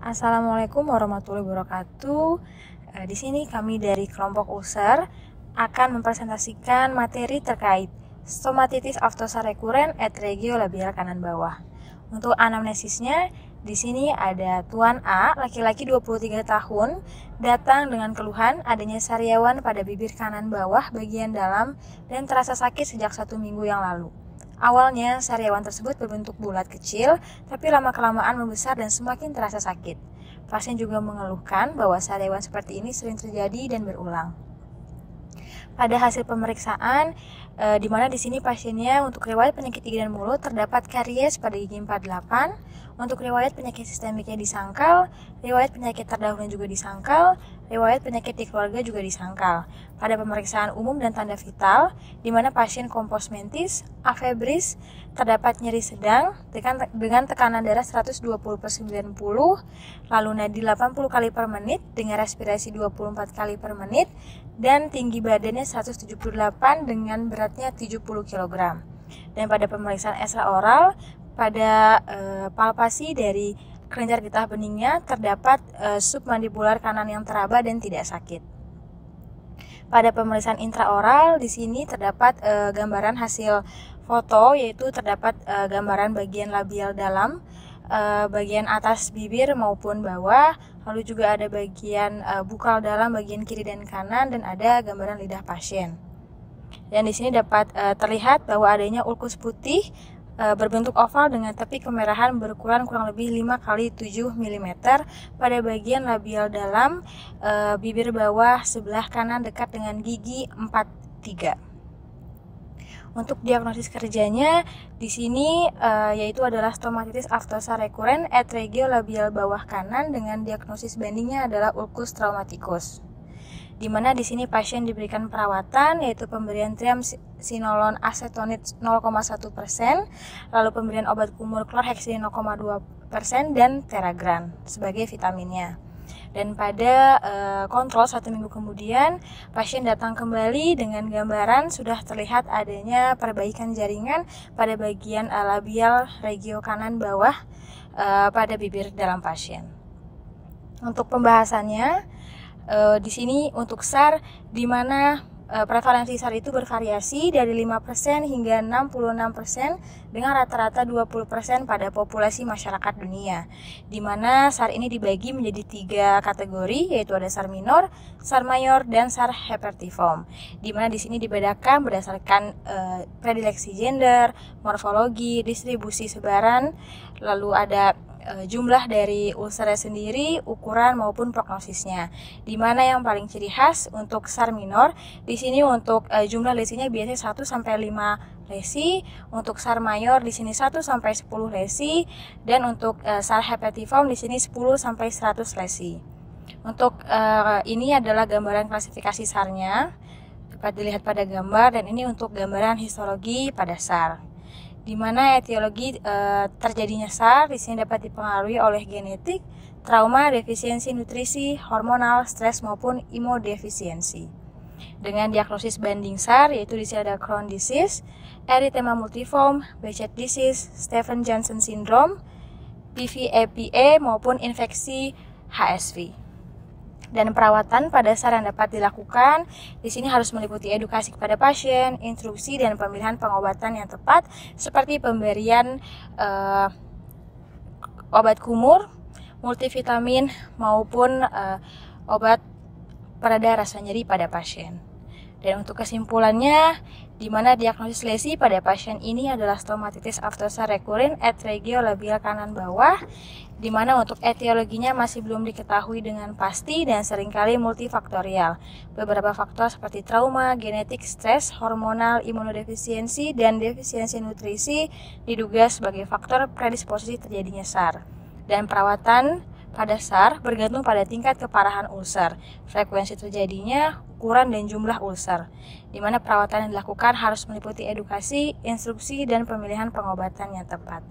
Assalamualaikum warahmatullahi wabarakatuh. Di sini kami dari kelompok ulcer akan mempresentasikan materi terkait stomatitis aftosa rekuren et regio labial kanan bawah. Untuk anamnesisnya, di sini ada Tuan A, laki-laki 23 tahun, datang dengan keluhan adanya sariawan pada bibir kanan bawah bagian dalam dan terasa sakit sejak 1 minggu yang lalu. Awalnya, sariawan tersebut berbentuk bulat kecil, tapi lama-kelamaan membesar dan semakin terasa sakit. Pasien juga mengeluhkan bahwa sariawan seperti ini sering terjadi dan berulang. Pada hasil pemeriksaan, di mana di sini pasiennya untuk riwayat penyakit gigi dan mulut terdapat karies pada gigi 48, untuk riwayat penyakit sistemiknya disangkal, riwayat penyakit terdahulu juga disangkal, riwayat penyakit di keluarga juga disangkal. Pada pemeriksaan umum dan tanda vital, di mana pasien kompos mentis, afebris, terdapat nyeri sedang dengan tekanan darah 120/90, lalu nadi 80 kali per menit dengan respirasi 24 kali per menit, dan tinggi badannya 178 dengan beratnya 70 kg. Dan pada pemeriksaan ekstra oral, pada palpasi dari kelenjar getah beningnya terdapat submandibular kanan yang teraba dan tidak sakit. Pada pemeriksaan intraoral, di sini terdapat gambaran hasil foto, yaitu terdapat gambaran bagian labial dalam, bagian atas bibir maupun bawah, lalu juga ada bagian bukal dalam bagian kiri dan kanan, dan ada gambaran lidah pasien. Dan di sini dapat terlihat bahwa adanya ulkus putih berbentuk oval dengan tepi kemerahan berukuran kurang lebih 5x7 mm pada bagian labial dalam bibir bawah sebelah kanan dekat dengan gigi 43. Untuk diagnosis kerjanya di sini yaitu adalah stomatitis aftosa rekuren et regio labial bawah kanan dengan diagnosis bandingnya adalah ulkus traumaticus. Di mana di sini pasien diberikan perawatan yaitu pemberian triamcinolone acetonate 0,1%, lalu pemberian obat kumur chlorhexidine 0,2% dan Teragran sebagai vitaminnya. Dan pada kontrol 1 minggu kemudian, pasien datang kembali dengan gambaran sudah terlihat adanya perbaikan jaringan pada bagian labial regio kanan bawah pada bibir dalam pasien. Untuk pembahasannya, di sini untuk SAR, di mana prevalensi SAR itu bervariasi dari 5% hingga 66% dengan rata-rata 20% pada populasi masyarakat dunia. Di mana SAR ini dibagi menjadi 3 kategori, yaitu ada SAR minor, SAR mayor, dan SAR hypertiform. Di mana di sini dibedakan berdasarkan predileksi gender, morfologi, distribusi sebaran, lalu ada jumlah dari ulcernya sendiri, ukuran maupun prognosisnya. Di mana yang paling ciri khas untuk SAR minor, di sini untuk jumlah lesinya biasanya 1 sampai 5 lesi, untuk SAR mayor di sini 1 sampai 10 lesi, dan untuk SAR hypertiform di sini 10 sampai 100 lesi. Untuk ini adalah gambaran klasifikasi SAR-nya, dapat dilihat pada gambar, dan ini untuk gambaran histologi pada SAR. Di mana etiologi terjadinya SAR di sini dapat dipengaruhi oleh genetik, trauma, defisiensi nutrisi, hormonal, stres maupun imunodefisiensi. Dengan diagnosis banding SAR yaitu di sini ada Crohn disease, erythema multiforme, Behcet disease, Stevens-Johnson syndrome, PVAPA maupun infeksi HSV. Dan perawatan pada SAR yang dapat dilakukan di sini harus meliputi edukasi kepada pasien, instruksi dan pemilihan pengobatan yang tepat seperti pemberian obat kumur, multivitamin maupun obat pereda rasa nyeri pada pasien. Dan untuk kesimpulannya, di mana diagnosis lesi pada pasien ini adalah stomatitis aftosa rekuren et regio labial kanan bawah, di mana untuk etiologinya masih belum diketahui dengan pasti dan seringkali multifaktorial. Beberapa faktor seperti trauma, genetik, stres, hormonal, imunodefisiensi, dan defisiensi nutrisi diduga sebagai faktor predisposisi terjadinya SAR. Dan perawatan pada SAR bergantung pada tingkat keparahan ulcer, frekuensi terjadinya, ukuran dan jumlah ulcer, di mana perawatan yang dilakukan harus meliputi edukasi, instruksi, dan pemilihan pengobatan yang tepat.